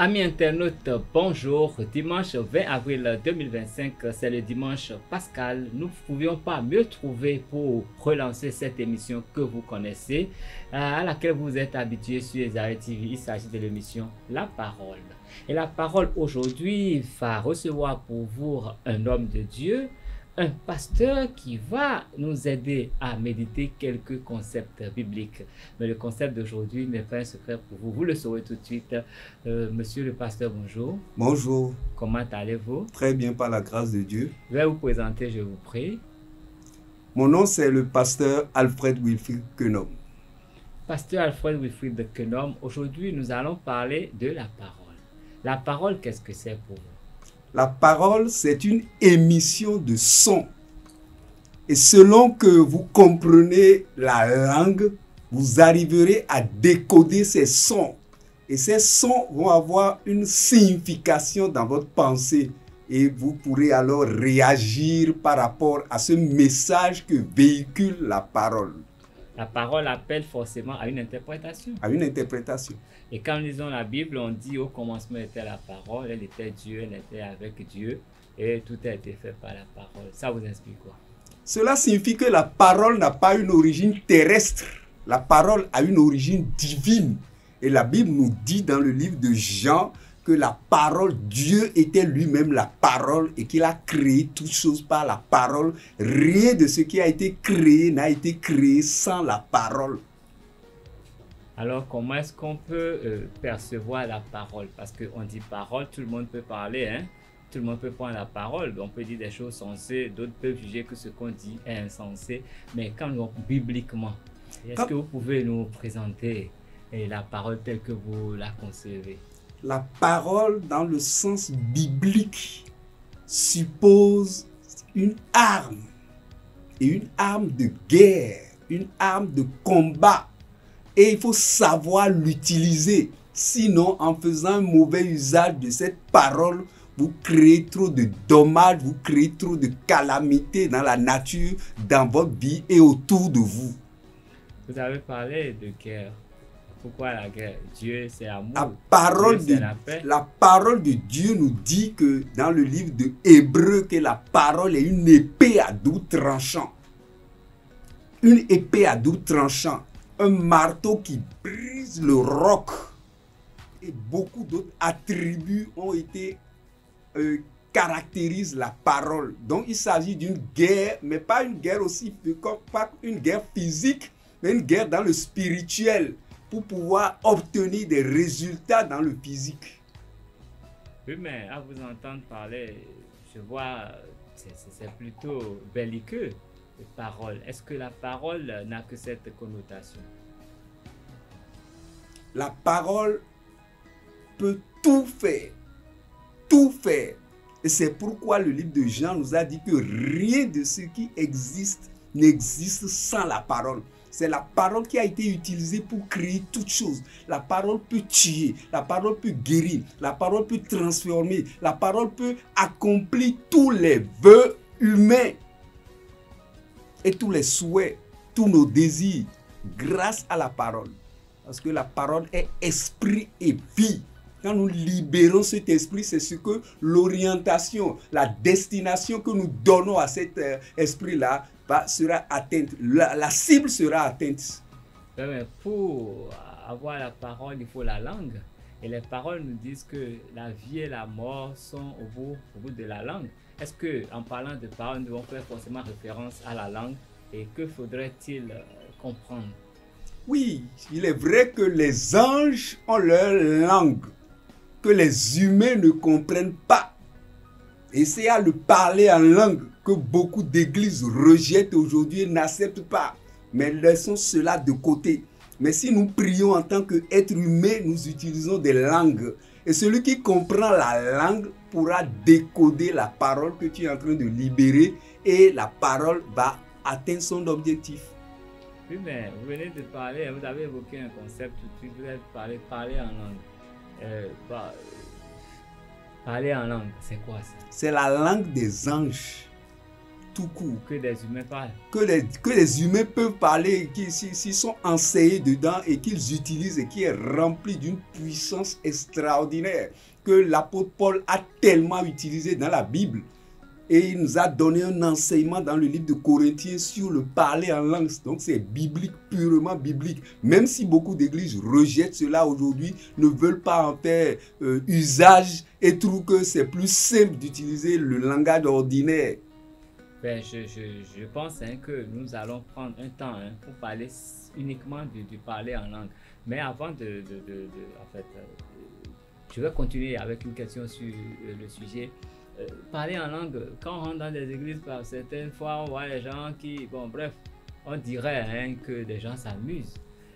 Amis internautes, bonjour. Dimanche 20 avril 2025, c'est le dimanche pascal. Nous ne pouvions pas mieux trouver pour relancer cette émission que vous connaissez, à laquelle vous êtes habitués sur Ezare TV. Il s'agit de l'émission La Parole. Et la parole aujourd'hui va recevoir pour vous un homme de Dieu, un pasteur qui va nous aider à méditer quelques concepts bibliques. Mais le concept d'aujourd'hui n'est pas un secret pour vous, vous le saurez tout de suite. Monsieur le pasteur, bonjour. Bonjour. Comment allez-vous? Très bien, par la grâce de Dieu. Je vais vous présenter, je vous prie. Mon nom, c'est le pasteur Alfred Wilfrid Kenom. Pasteur Alfred Wilfrid Kenom, aujourd'hui nous allons parler de la parole. La parole, qu'est-ce que c'est pour vous? La parole, c'est une émission de son. Et selon que vous comprenez la langue, vous arriverez à décoder ces sons. Et ces sons vont avoir une signification dans votre pensée. Et vous pourrez alors réagir par rapport à ce message que véhicule la parole. La parole appelle forcément à une interprétation. À une interprétation. Et quand nous lisons la Bible, on dit au commencement était la parole, elle était Dieu, elle était avec Dieu, et tout a été fait par la parole. Ça vous inspire quoi? Cela signifie que la parole n'a pas une origine terrestre. La parole a une origine divine. Et la Bible nous dit dans le livre de Jean que la parole, Dieu était lui-même la parole et qu'il a créé toutes choses par la parole. Rien de ce qui a été créé n'a été créé sans la parole. Alors, comment est-ce qu'on peut percevoir la parole? Parce qu'on dit parole, tout le monde peut parler, hein? Tout le monde peut prendre la parole. On peut dire des choses sensées, d'autres peuvent juger que ce qu'on dit est insensé. Mais quand nous, bibliquement, est-ce que vous pouvez nous présenter la parole telle que vous la concevez? La parole, dans le sens biblique, suppose une arme. Et une arme de guerre, une arme de combat. Et il faut savoir l'utiliser. Sinon, en faisant un mauvais usage de cette parole, vous créez trop de dommages, vous créez trop de calamités dans la nature, dans votre vie et autour de vous. Vous avez parlé de guerre. Pourquoi la guerre? Dieu, c'est amour. La parole, Dieu, c'est la paix. La parole de Dieu nous dit que dans le livre de Hébreux, que la parole est une épée à double tranchant. Une épée à double tranchant. Un marteau qui brise le roc. Et beaucoup d'autres attributs ont été caractérisent la parole. Donc il s'agit d'une guerre, mais pas une guerre aussi, pas une guerre physique, mais une guerre dans le spirituel pour pouvoir obtenir des résultats dans le physique. Oui, mais à vous entendre parler, je vois, c'est plutôt belliqueux. Parole. Est-ce que la parole n'a que cette connotation? La parole peut tout faire. Tout faire. Et c'est pourquoi le livre de Jean nous a dit que rien de ce qui existe n'existe sans la parole. C'est la parole qui a été utilisée pour créer toutes choses. La parole peut tuer, la parole peut guérir, la parole peut transformer, la parole peut accomplir tous les vœux humains et tous les souhaits, tous nos désirs, grâce à la parole. Parce que la parole est esprit et vie. Quand nous libérons cet esprit, c'est ce que l'orientation, la destination que nous donnons à cet esprit-là sera atteinte. La cible sera atteinte. Mais pour avoir la parole, il faut la langue. Et les paroles nous disent que la vie et la mort sont au bout de la langue. Est-ce qu'en parlant de parole, nous devons faire forcément référence à la langue? Et que faudrait-il comprendre? Oui, il est vrai que les anges ont leur langue, que les humains ne comprennent pas. Et c'est à le parler en langue que beaucoup d'églises rejettent aujourd'hui et n'acceptent pas. Mais laissons cela de côté. Mais si nous prions en tant qu'êtres humains, nous utilisons des langues. Et celui qui comprend la langue pourra décoder la parole que tu es en train de libérer et la parole va atteindre son objectif. Oui, mais vous venez de parler, vous avez évoqué un concept tout de suite, vous avez parlé en langue. Parler en langue, c'est quoi ça? C'est la langue des anges. tout court. Que des humains parlent. Que les humains peuvent parler, s'ils sont enseignés dedans et qu'ils utilisent et qui est rempli d'une puissance extraordinaire que l'apôtre Paul a tellement utilisé dans la Bible. Et il nous a donné un enseignement dans le livre de Corinthiens sur le parler en langue. Donc c'est biblique, purement biblique. Même si beaucoup d'églises rejettent cela aujourd'hui, ne veulent pas en faire usage et trouvent que c'est plus simple d'utiliser le langage ordinaire. Ben, je pense que nous allons prendre un temps pour parler uniquement du parler en langue. Mais avant en fait, je vais continuer avec une question sur le sujet. Parler en langue, quand on rentre dans des églises, par certaines fois, on voit les gens qui, bon bref, on dirait que des gens s'amusent.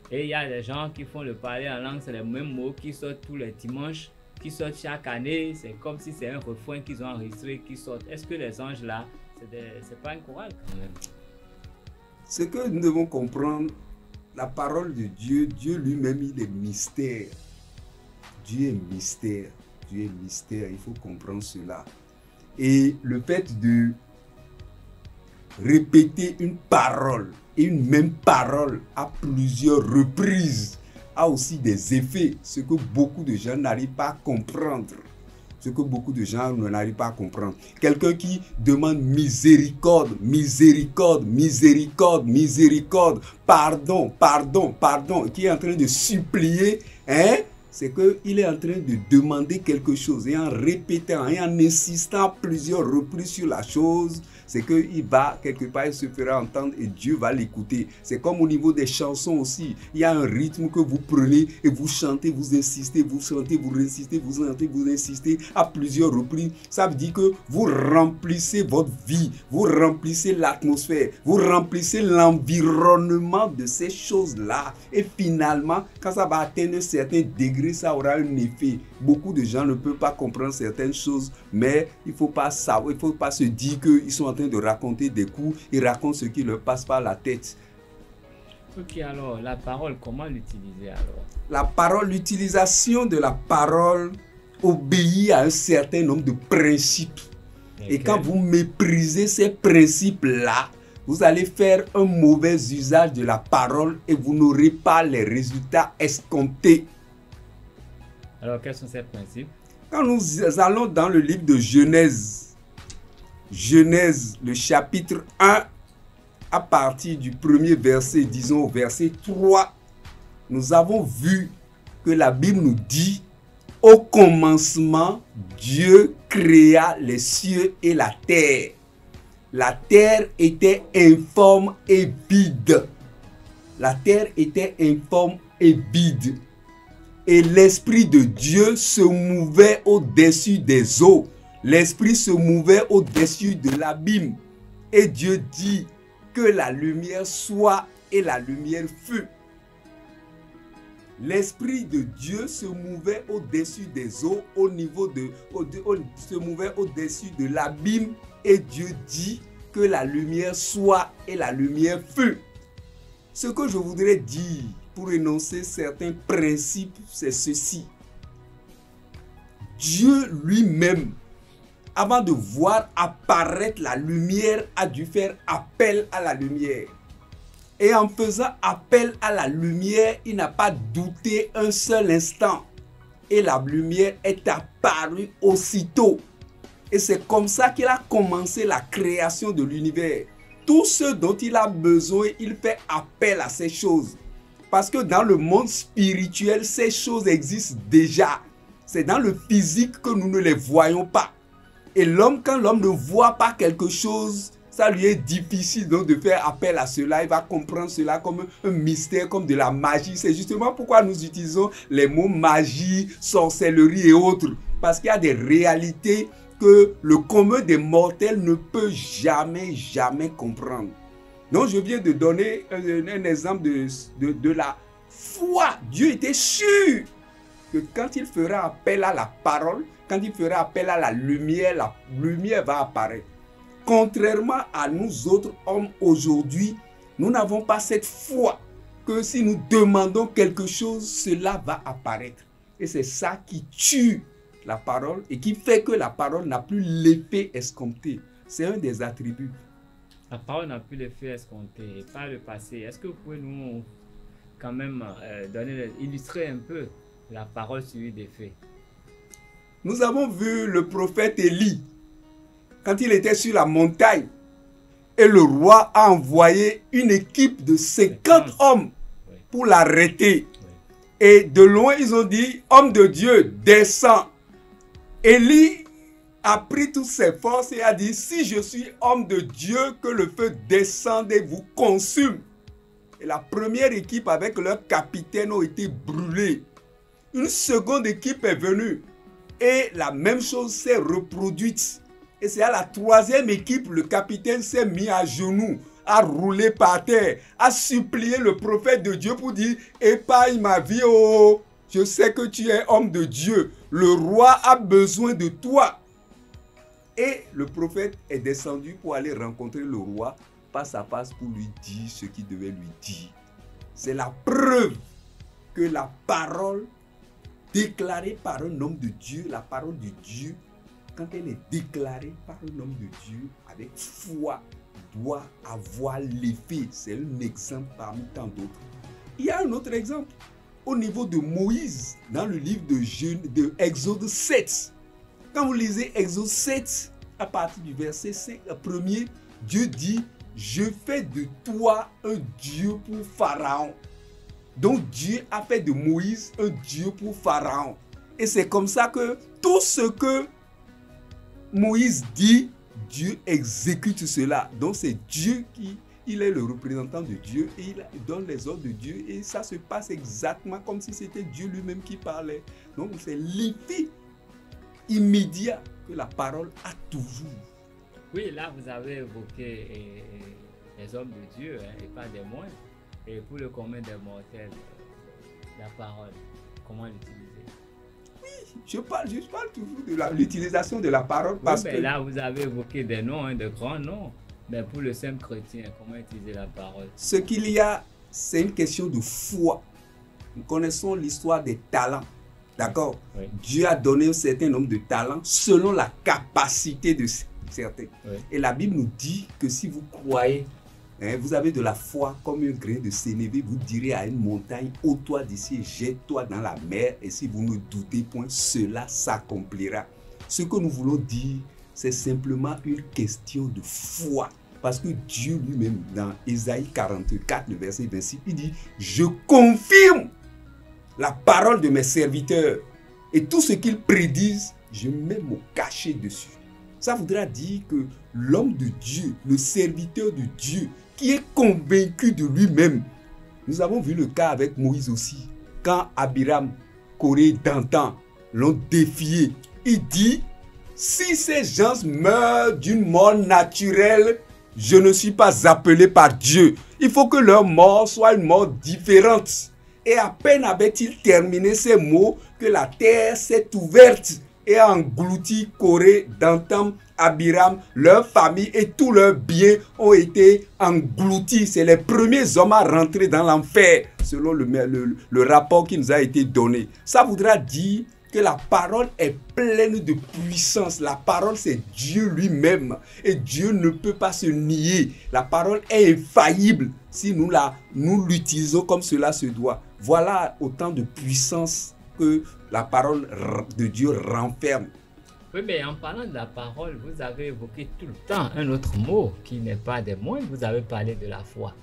Et il y a des gens qui font le parler en langue, c'est les mêmes mots qui sortent tous les dimanches, qui sortent chaque année, c'est comme si c'est un refrain qu'ils ont enregistré, qui sortent. Est-ce que les anges là, c'est pas un choral quand même? Ce que nous devons comprendre, la parole de Dieu, Dieu lui-même, il est mystère. Dieu est mystère. Dieu est mystère, il faut comprendre cela. Et le fait de répéter une parole et une même parole à plusieurs reprises a aussi des effets, ce que beaucoup de gens n'arrivent pas à comprendre. Ce que beaucoup de gens n'arrivent pas à comprendre. Quelqu'un qui demande miséricorde, miséricorde, miséricorde, miséricorde, pardon, pardon, pardon, qui est en train de supplier, c'est qu'il est en train de demander quelque chose et en répétant et en insistant plusieurs reprises sur la chose, c'est qu'il va quelque part, il se fera entendre et Dieu va l'écouter. C'est comme au niveau des chansons aussi. Il y a un rythme que vous prenez et vous chantez, vous insistez, vous chantez, vous insistez, vous chantez, vous insistez à plusieurs reprises. Ça veut dire que vous remplissez votre vie, vous remplissez l'atmosphère, vous remplissez l'environnement de ces choses-là. Et finalement, quand ça va atteindre un certain degré, ça aura un effet. Beaucoup de gens ne peuvent pas comprendre certaines choses, mais il ne faut pas savoir, il ne faut pas se dire qu'ils sont en train de raconter des coups, ils racontent ce qui leur passe par la tête. Ok, alors la parole, comment l'utiliser alors? La parole, l'utilisation de la parole obéit à un certain nombre de principes. Et quand vous méprisez ces principes-là, vous allez faire un mauvais usage de la parole et vous n'aurez pas les résultats escomptés. Alors, quels sont ces principes? Quand nous allons dans le livre de Genèse, le chapitre 1, à partir du premier verset, disons au verset 3, nous avons vu que la Bible nous dit, au commencement, Dieu créa les cieux et la terre. La terre était informe et vide. La terre était informe et vide. Et l'Esprit de Dieu se mouvait au-dessus des eaux. L'Esprit se mouvait au-dessus de l'abîme. Et Dieu dit que la lumière soit et la lumière fut. L'Esprit de Dieu se mouvait au-dessus des eaux, se mouvait au-dessus de l'abîme. Et Dieu dit que la lumière soit et la lumière fut. Ce que je voudrais dire pour énoncer certains principes, c'est ceci. Dieu lui-même, avant de voir apparaître la lumière, a dû faire appel à la lumière. Et en faisant appel à la lumière, il n'a pas douté un seul instant. Et la lumière est apparue aussitôt. Et c'est comme ça qu'il a commencé la création de l'univers. Tout ce dont il a besoin, il fait appel à ces choses. Parce que dans le monde spirituel, ces choses existent déjà. C'est dans le physique que nous ne les voyons pas. Et l'homme, quand l'homme ne voit pas quelque chose, ça lui est difficile donc de faire appel à cela. Il va comprendre cela comme un mystère, comme de la magie. C'est justement pourquoi nous utilisons les mots magie, sorcellerie et autres. Parce qu'il y a des réalités que le commun des mortels ne peut jamais comprendre. Donc je viens de donner un exemple de la foi. Dieu était sûr que quand il fera appel à la parole, quand il fera appel à la lumière va apparaître. Contrairement à nous autres hommes aujourd'hui, nous n'avons pas cette foi que si nous demandons quelque chose, cela va apparaître. Et c'est ça qui tue la parole et qui fait que la parole n'a plus l'effet escompté. C'est un des attributs. la parole n'a plus l'effet escompté. Par le passé, est-ce que vous pouvez nous quand même illustrer un peu la parole suivie des faits? Nous avons vu le prophète Élie quand il était sur la montagne et le roi a envoyé une équipe de 50 hommes pour l'arrêter. Et de loin, ils ont dit, homme de Dieu, descends. Élie a pris toutes ses forces et a dit, si je suis homme de Dieu, que le feu descende et vous consume. Et la première équipe avec leur capitaine ont été brûlés. Une seconde équipe est venue et la même chose s'est reproduite. Et c'est à la troisième équipe, le capitaine s'est mis à genoux, a roulé par terre, a supplié le prophète de Dieu pour dire, épargne ma vie, oh, je sais que tu es homme de Dieu, le roi a besoin de toi. Et le prophète est descendu pour aller rencontrer le roi face à face pour lui dire ce qu'il devait lui dire. C'est la preuve que la parole déclarée par un homme de Dieu, la parole de Dieu, quand elle est déclarée par un homme de Dieu avec foi, doit avoir l'effet. C'est un exemple parmi tant d'autres. Il y a un autre exemple au niveau de Moïse dans le livre de Exode 7. Quand vous lisez Exode 7, à partir du verset 1er, Dieu dit, je fais de toi un Dieu pour Pharaon. Donc Dieu a fait de Moïse un Dieu pour Pharaon. Et c'est comme ça que tout ce que Moïse dit, Dieu exécute cela. Donc c'est Dieu il est le représentant de Dieu et il donne les ordres de Dieu et ça se passe exactement comme si c'était Dieu lui-même qui parlait. Donc c'est l'effet immédiat que la parole a toujours. Oui, là vous avez évoqué les hommes de Dieu et pas des moindres. Et pour le commun des mortels, la parole, comment l'utiliser? Oui, je parle toujours de l'utilisation de la parole parce que là vous avez évoqué des noms, de grands noms. Mais pour le simple chrétien, comment utiliser la parole? Ce qu'il y a, c'est une question de foi. Nous connaissons l'histoire des talents. D'accord? Oui. Dieu a donné un certain nombre de talents selon la capacité de certains. Oui. Et la Bible nous dit que si vous croyez, vous avez de la foi comme un grain de sénévé, vous direz à une montagne, ôte-toi d'ici, jette-toi dans la mer. Et si vous ne doutez point, cela s'accomplira. Ce que nous voulons dire, c'est simplement une question de foi. Parce que Dieu lui-même, dans Ésaïe 44, le verset 26, il dit, je confirme la parole de mes serviteurs. Et tout ce qu'ils prédisent, je mets mon cachet dessus. Ça voudra dire que l'homme de Dieu, le serviteur de Dieu, qui est convaincu de lui-même. Nous avons vu le cas avec Moïse aussi. Quand Abiram, Corée, Dantan l'ont défié, il dit, si ces gens meurent d'une mort naturelle, je ne suis pas appelé par Dieu. Il faut que leur mort soit une mort différente. Et à peine avait-il terminé ces mots que la terre s'est ouverte et a englouti Corée, Dantan, Abiram, leur famille et tous leurs biens ont été engloutis. C'est les premiers hommes à rentrer dans l'enfer, selon le rapport qui nous a été donné. Ça voudra dire que la parole est pleine de puissance. La parole, c'est Dieu lui-même. Et Dieu ne peut pas se nier. La parole est infaillible si nous l'utilisons comme cela se doit. Voilà autant de puissance que la parole de Dieu renferme. Oui, mais en parlant de la parole, vous avez évoqué tout le temps un autre mot qui n'est pas des moindres. Vous avez parlé de la foi.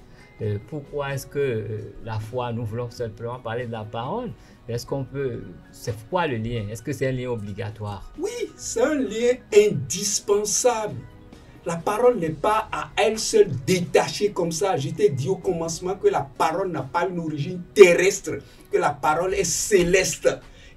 Pourquoi est-ce que la foi, nous voulons simplement parler de la parole? Est-ce qu'on peut... C'est quoi le lien? Est-ce que c'est un lien obligatoire? Oui, c'est un lien indispensable. La parole n'est pas à elle seule détachée comme ça. Je t'ai dit au commencement que la parole n'a pas une origine terrestre, que la parole est céleste.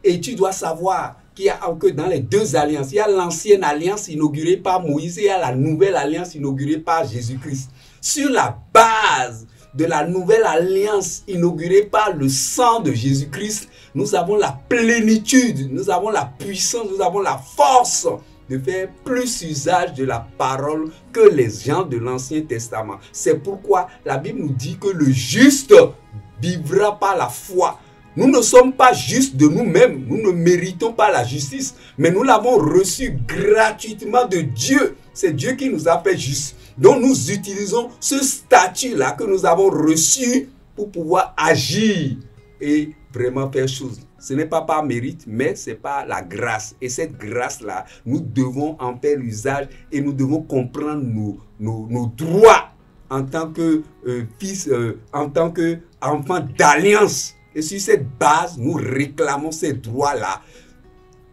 Et tu dois savoir qu'il y a que dans les deux alliances, il y a l'ancienne alliance inaugurée par Moïse et il y a la nouvelle alliance inaugurée par Jésus-Christ. Sur la base de la nouvelle alliance inaugurée par le sang de Jésus-Christ, nous avons la plénitude, nous avons la puissance, nous avons la force de faire plus usage de la parole que les gens de l'Ancien Testament. C'est pourquoi la Bible nous dit que le juste vivra par la foi. Nous ne sommes pas justes de nous-mêmes, nous ne méritons pas la justice, mais nous l'avons reçue gratuitement de Dieu. C'est Dieu qui nous a fait justes. Donc nous utilisons ce statut-là que nous avons reçu pour pouvoir agir et vraiment faire chose. Ce n'est pas par mérite, mais c'est par la grâce. Et cette grâce-là, nous devons en faire l'usage et nous devons comprendre nos droits en tant que fils, en tant qu'enfant d'alliance. Et sur cette base, nous réclamons ces droits-là,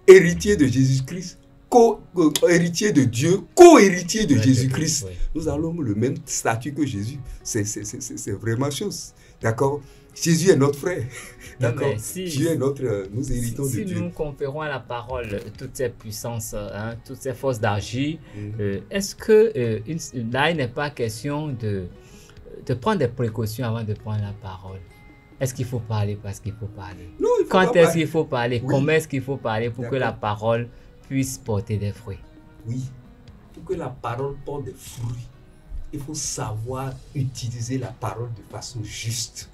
héritiers de Jésus-Christ, co-héritier de Dieu, co-héritier de Jésus-Christ. Oui. Nous avons le même statut que Jésus. C'est vraiment chose. D'accord? Jésus est notre frère. D'accord? Dieu est notre... Nous héritons de Dieu. Si nous conférons à la parole toutes ces puissances, toutes ces forces d'agir, est-ce que là, il n'est pas question de prendre des précautions avant de prendre la parole? Est-ce qu'il faut parler parce qu'il faut parler? Non, il faut Quand est-ce qu'il faut parler? Oui. Comment est-ce qu'il faut parler pour que la parole puisse porter des fruits? Oui, pour que la parole porte des fruits, il faut savoir utiliser la parole de façon juste.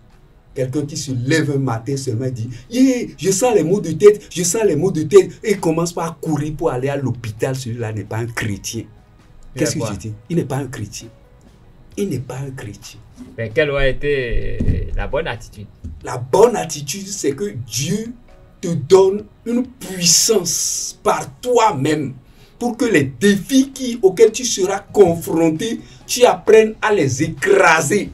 Quelqu'un qui se lève un matin seulement dit « Yeah, je sens les maux de tête, je sens les maux de tête » et commence par courir pour aller à l'hôpital. Celui-là n'est pas un chrétien. Qu'est-ce que je dis? Il n'est pas un chrétien. Il n'est pas un chrétien. Mais quelle aurait été la bonne attitude? La bonne attitude, c'est que Dieu te donne une puissance par toi-même pour que les défis auxquels tu seras confronté, tu apprennes à les écraser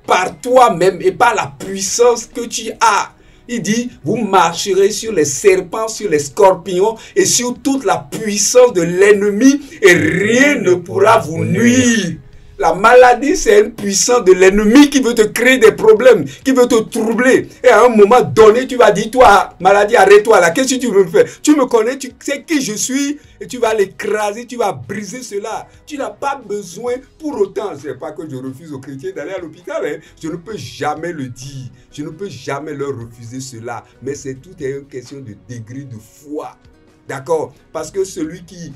par toi-même et par la puissance que tu as. Il dit, vous marcherez sur les serpents, sur les scorpions et sur toute la puissance de l'ennemi et rien ne pourra vous nuire. La maladie, c'est une puissance de l'ennemi qui veut te créer des problèmes, qui veut te troubler. Et à un moment donné, tu vas dire, toi, maladie, arrête-toi là. Qu'est-ce que tu veux me faire? Tu me connais, tu sais qui je suis et tu vas l'écraser, tu vas briser cela. Tu n'as pas besoin pour autant. Ce n'est pas que je refuse aux chrétiens d'aller à l'hôpital. Hein. Je ne peux jamais le dire. Je ne peux jamais leur refuser cela. Mais c'est tout une question de degré de foi. D'accord? Parce que celui qui,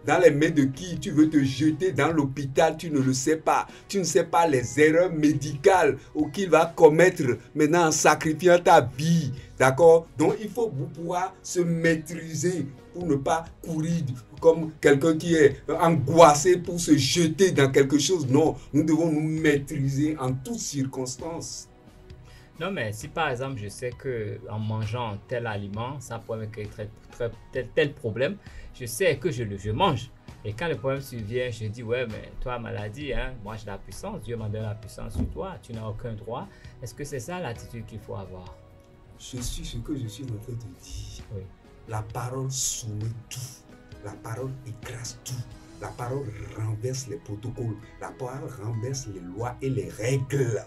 dans les mains de qui tu veux te jeter dans l'hôpital, tu ne le sais pas. Tu ne sais pas les erreurs médicales qu'il va commettre maintenant en sacrifiant ta vie. D'accord? Donc il faut pouvoir se maîtriser pour ne pas courir comme quelqu'un qui est angoissé pour se jeter dans quelque chose. Non, nous devons nous maîtriser en toutes circonstances. Non, mais si par exemple, je sais qu'en mangeant tel aliment, ça pourrait me créer tel problème, je sais que je mange. Et quand le problème survient, je dis, ouais, mais toi, maladie, hein, moi j'ai la puissance, Dieu m'a donné la puissance sur toi, tu n'as aucun droit. Est-ce que c'est ça l'attitude qu'il faut avoir? Je suis ce que je suis en train de dire. Oui. La parole soumet tout. La parole écrase tout. La parole renverse les protocoles. La parole renverse les lois et les règles.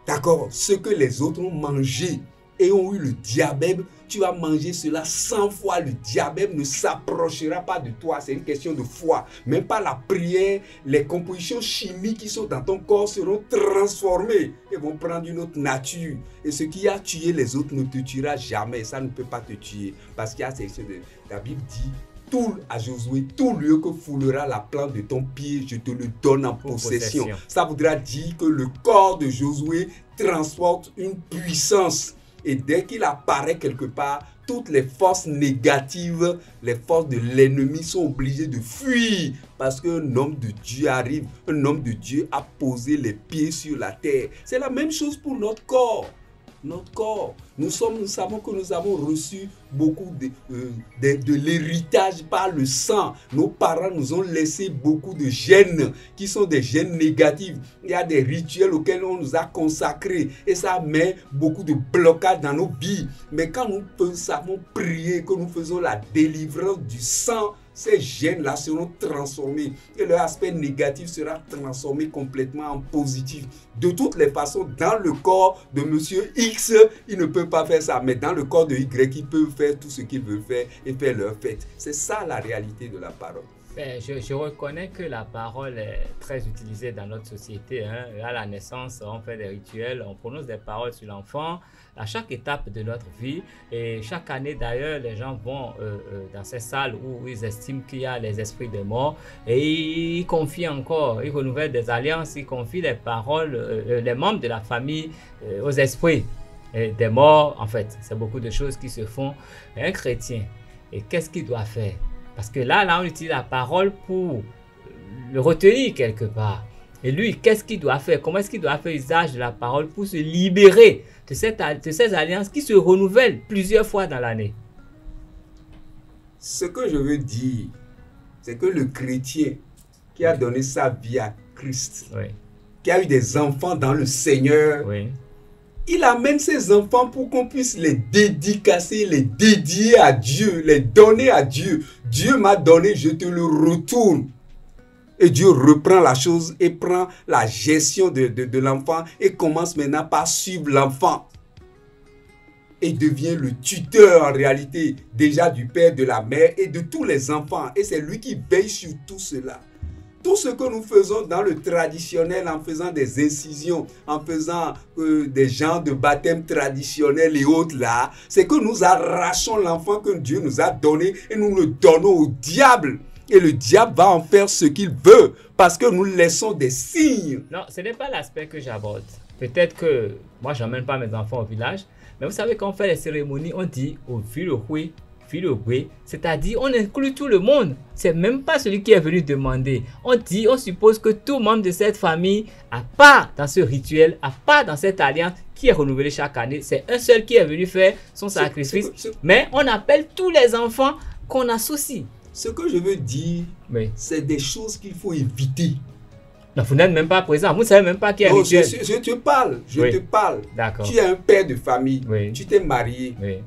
D'accord, ce que les autres ont mangé et ont eu le diabète, tu vas manger cela 100 fois. Le diabète ne s'approchera pas de toi. C'est une question de foi. Même par la prière, les compositions chimiques qui sont dans ton corps seront transformées et vont prendre une autre nature. Et ce qui a tué les autres ne te tuera jamais. Ça ne peut pas te tuer. Parce qu'il y a cette chose de... La Bible dit... Tout à Josué, tout lieu que foulera la plante de ton pied, je te le donne en possession. Ça voudra dire que le corps de Josué transporte une puissance. Et dès qu'il apparaît quelque part, toutes les forces négatives, les forces de l'ennemi sont obligées de fuir. Parce qu'un homme de Dieu arrive, un homme de Dieu a posé les pieds sur la terre. C'est la même chose pour notre corps. Notre corps. Nous savons que nous avons reçu beaucoup de l'héritage par le sang. Nos parents nous ont laissé beaucoup de gènes qui sont des gènes négatifs. Il y a des rituels auxquels on nous a consacrés et ça met beaucoup de blocages dans nos vies. Mais quand nous savons prier, que nous faisons la délivrance du sang, ces gènes-là seront transformés et leur aspect négatif sera transformé complètement en positif. De toutes les façons, dans le corps de monsieur X, il ne peut pas faire ça, mais dans le corps de Y, il peut faire tout ce qu'il veut faire et faire leur fête. C'est ça la réalité de la parole. Je reconnais que la parole est très utilisée dans notre société. Hein. À la naissance, on fait des rituels, on prononce des paroles sur l'enfant à chaque étape de notre vie. Et chaque année, d'ailleurs, les gens vont dans ces salles où ils estiment qu'il y a les esprits des morts et ils confient encore, ils renouvellent des alliances, ils confient les paroles, les membres de la famille aux esprits des morts. En fait, c'est beaucoup de choses qui se font. Un chrétien, et qu'est-ce qu'il doit faire? Parce que là, on utilise la parole pour le retenir quelque part. Et lui, qu'est-ce qu'il doit faire? Comment est-ce qu'il doit faire usage de la parole pour se libérer de ces alliances qui se renouvellent plusieurs fois dans l'année? Ce que je veux dire, c'est que le chrétien qui a donné sa vie à Christ, Oui, qui a eu des enfants dans le Seigneur, oui, il amène ses enfants pour qu'on puisse les dédicacer, les dédier à Dieu, les donner à Dieu. Dieu m'a donné, je te le retourne. Et Dieu reprend la chose et prend la gestion de l'enfant et commence maintenant par suivre l'enfant. Et devient le tuteur en réalité déjà du père, de la mère et de tous les enfants. Et c'est lui qui veille sur tout cela. Tout ce que nous faisons dans le traditionnel, en faisant des incisions, en faisant des genres de baptême traditionnels et autres là, c'est que nous arrachons l'enfant que Dieu nous a donné et nous le donnons au diable. Et le diable va en faire ce qu'il veut parce que nous laissons des signes. Non, ce n'est pas l'aspect que j'aborde. Peut-être que moi, je n'emmène pas mes enfants au village. Mais vous savez, quand on fait les cérémonies, on dit au filokwe, c'est-à-dire on inclut tout le monde. C'est même pas celui qui est venu demander. On suppose que tout membre de cette famille a part dans ce rituel, a part dans cette alliance qui est renouvelée chaque année. C'est un seul qui est venu faire son sacrifice. Mais on appelle tous les enfants qu'on associe. Ce que je veux dire, Oui. c'est des choses qu'il faut éviter. Non, vous n'êtes même pas présent. Vous ne savez même pas qui est rituel. Je te parle. Oui. Te parle. D'accord. Tu es un père de famille. Oui. Tu t'es marié. Oui.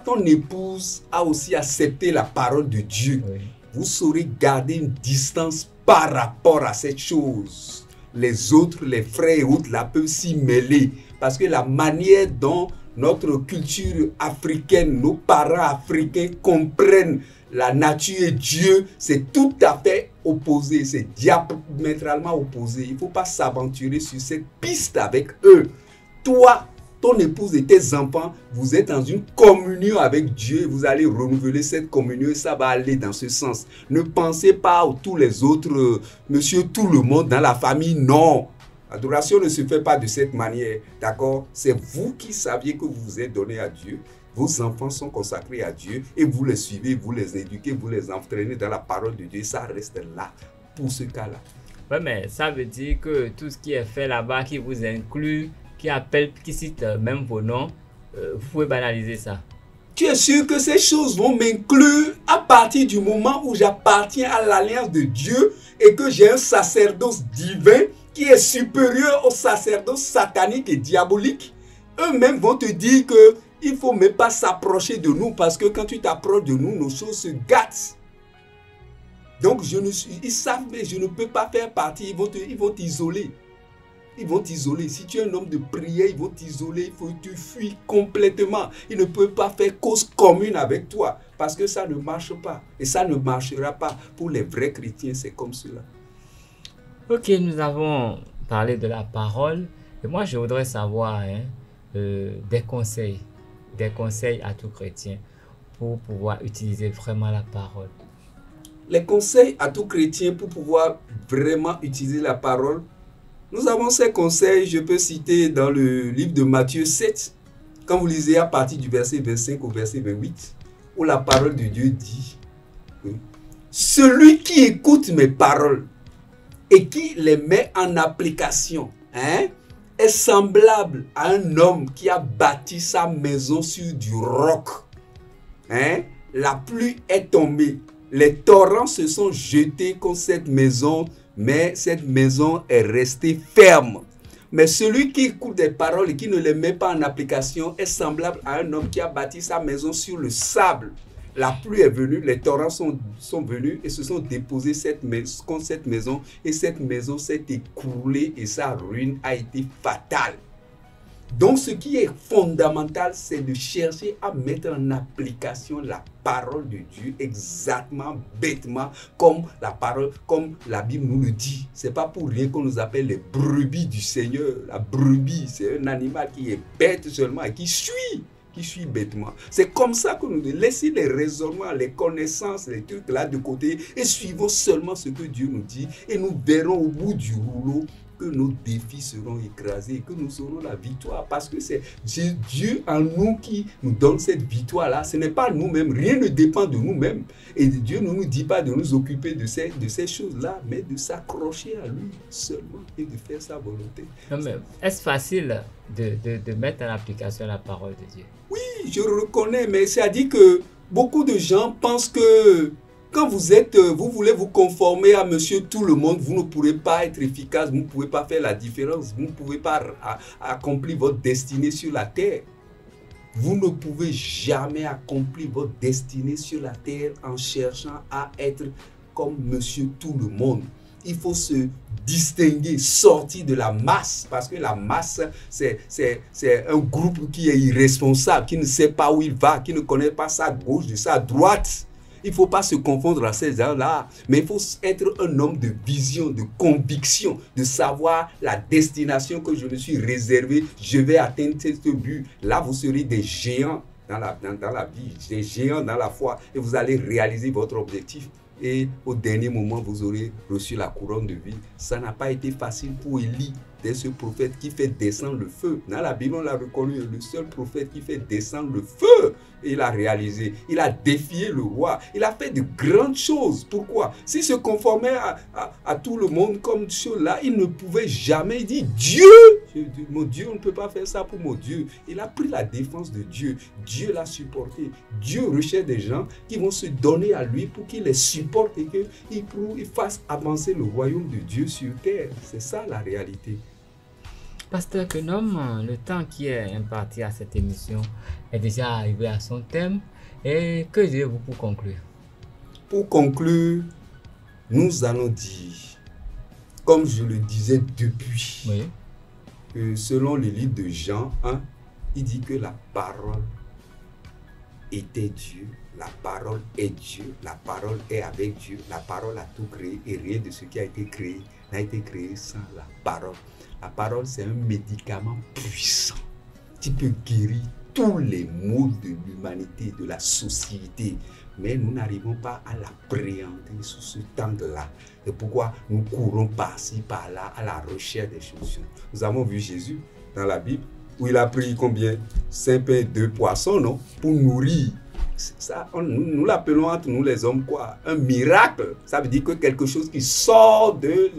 Ton épouse a aussi accepté la parole de Dieu. Oui. Vous saurez garder une distance par rapport à cette chose. Les autres, les frères et autres, là, peuvent s'y mêler. Parce que la manière dont notre culture africaine, nos parents africains comprennent la nature et Dieu, c'est tout à fait opposé. C'est diamétralement opposé. Il ne faut pas s'aventurer sur cette piste avec eux. Toi, ton épouse et tes enfants, vous êtes dans une communion avec Dieu et vous allez renouveler cette communion et ça va aller dans ce sens. Ne pensez pas à tous les autres, monsieur tout le monde dans la famille, non. L'adoration ne se fait pas de cette manière, d'accord? C'est vous qui saviez que vous vous êtes donné à Dieu. Vos enfants sont consacrés à Dieu et vous les suivez, vous les éduquez, vous les entraînez dans la parole de Dieu. Ça reste là pour ce cas-là. Oui, mais ça veut dire que tout ce qui est fait là-bas, qui vous inclut, qui appelle, qui cite même vos noms, vous pouvez banaliser ça. Tu es sûr que ces choses vont m'inclure à partir du moment où j'appartiens à l'alliance de Dieu et que j'ai un sacerdoce divin qui est supérieur au sacerdoce satanique et diabolique? Eux-mêmes vont te dire qu'il ne faut même pas s'approcher de nous parce que quand tu t'approches de nous, nos choses se gâtent. Donc ils savent, mais je ne peux pas faire partie, ils vont t'isoler. Ils vont t'isoler. Si tu es un homme de prière, ils vont t'isoler. Il faut que tu fuis complètement. Ils ne peuvent pas faire cause commune avec toi. Parce que ça ne marche pas. Et ça ne marchera pas. Pour les vrais chrétiens, c'est comme cela. Ok, nous avons parlé de la parole. Et moi, je voudrais savoir des conseils à tout chrétien pour pouvoir utiliser vraiment la parole. Les conseils à tout chrétien pour pouvoir vraiment utiliser la parole. Nous avons ces conseils, je peux citer dans le livre de Matthieu 7, quand vous lisez à partir du verset 25 au verset 28, où la parole de Dieu dit « Celui qui écoute mes paroles et qui les met en application est semblable à un homme qui a bâti sa maison sur du roc. La pluie est tombée, les torrents se sont jetés contre cette maison, mais cette maison est restée ferme. Mais celui qui écoute des paroles et qui ne les met pas en application est semblable à un homme qui a bâti sa maison sur le sable. La pluie est venue, les torrents sont venus et se sont déposés contre cette maison. Et cette maison s'est écroulée et sa ruine a été fatale. Donc ce qui est fondamental, c'est de chercher à mettre en application la parole de Dieu exactement, bêtement, comme la Bible nous le dit. C'est pas pour rien qu'on nous appelle les brebis du Seigneur. La brebis, c'est un animal qui est bête seulement et qui suit bêtement. C'est comme ça que nous laissons les raisonnements, les connaissances, les trucs là de côté et suivons seulement ce que Dieu nous dit et nous verrons au bout du rouleau que nos défis seront écrasés et que nous aurons la victoire. Parce que c'est Dieu en nous qui nous donne cette victoire-là. Ce n'est pas nous-mêmes. Rien ne dépend de nous-mêmes. Et Dieu ne nous dit pas de nous occuper de ces choses-là, mais de s'accrocher à lui seulement et de faire sa volonté. Est-ce facile de mettre en application la parole de Dieu? Oui, je reconnais, mais c'est-à-dire que beaucoup de gens pensent que quand vous voulez vous conformer à monsieur tout le monde, vous ne pourrez pas être efficace, vous ne pouvez pas faire la différence, vous ne pouvez pas accomplir votre destinée sur la terre. Vous ne pouvez jamais accomplir votre destinée sur la terre en cherchant à être comme monsieur tout le monde. Il faut se distinguer, sortir de la masse, parce que la masse, c'est un groupe qui est irresponsable, qui ne sait pas où il va, qui ne connaît pas sa gauche de sa droite. Il ne faut pas se confondre à ces gens-là, mais il faut être un homme de vision, de conviction, de savoir la destination que je me suis réservée. Je vais atteindre ce but. Là, vous serez des géants dans la vie, des géants dans la foi, et vous allez réaliser votre objectif. Et au dernier moment, vous aurez reçu la couronne de vie. Ça n'a pas été facile pour Élie, d'être ce prophète qui fait descendre le feu. Dans la Bible, on l'a reconnu, le seul prophète qui fait descendre le feu. Et il a réalisé, il a défié le roi, il a fait de grandes choses. Pourquoi? S'il se conformait à tout le monde comme cela, il ne pouvait jamais dire Dieu. Mon Dieu, on ne peut pas faire ça pour mon Dieu. Il a pris la défense de Dieu. Dieu l'a supporté. Dieu recherche des gens qui vont se donner à lui pour qu'il les supporte et qu'il fasse avancer le royaume de Dieu sur terre. C'est ça la réalité. Pasteur Kenom, le temps qui est imparti à cette émission est déjà arrivé à son thème. Et que direz-vous pour conclure? Pour conclure, nous allons dire, comme je le disais depuis, oui, que selon le livre de Jean 1, il dit que la parole était Dieu, la parole est Dieu, la parole est avec Dieu, la parole a tout créé et rien de ce qui a été créé n'a été créé sans la parole. La parole, c'est un médicament puissant qui peut guérir tous les maux de l'humanité, de la société. Mais nous n'arrivons pas à l'appréhender sous ce temps-là. C'est pourquoi nous courons par-ci, par-là, à la recherche des choses. Nous avons vu Jésus dans la Bible, où il a pris combien? 5 pains et 2 poissons, non? Pour nourrir. Ça, nous l'appelons entre nous les hommes quoi? Un miracle. Ça veut dire que quelque chose qui sort de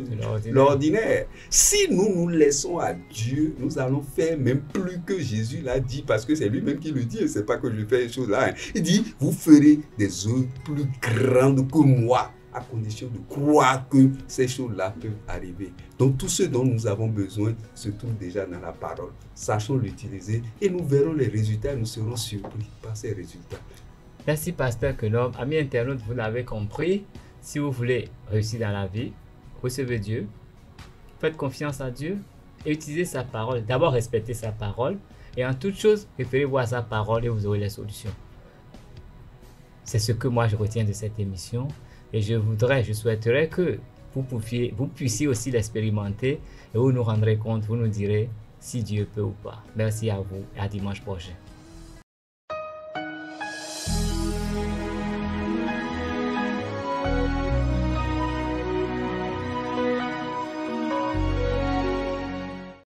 l'ordinaire. Si nous nous laissons à Dieu, nous allons faire même plus que Jésus l'a dit, parce que c'est lui-même qui le dit, c'est pas que je fais les choses là. Il dit, vous ferez des œuvres plus grandes que moi, à condition de croire que ces choses-là peuvent arriver. Donc tout ce dont nous avons besoin se trouve déjà dans la parole. Sachons l'utiliser et nous verrons les résultats, nous serons surpris par ces résultats. Merci Pasteur Kenom. Amis internautes, vous l'avez compris. Si vous voulez réussir dans la vie, recevez Dieu, faites confiance à Dieu et utilisez sa parole. D'abord, respectez sa parole et en toute chose, référez-vous à sa parole et vous aurez les solutions. C'est ce que moi je retiens de cette émission et je souhaiterais que vous puissiez aussi l'expérimenter et vous nous rendrez compte, vous nous direz si Dieu peut ou pas. Merci à vous et à dimanche prochain.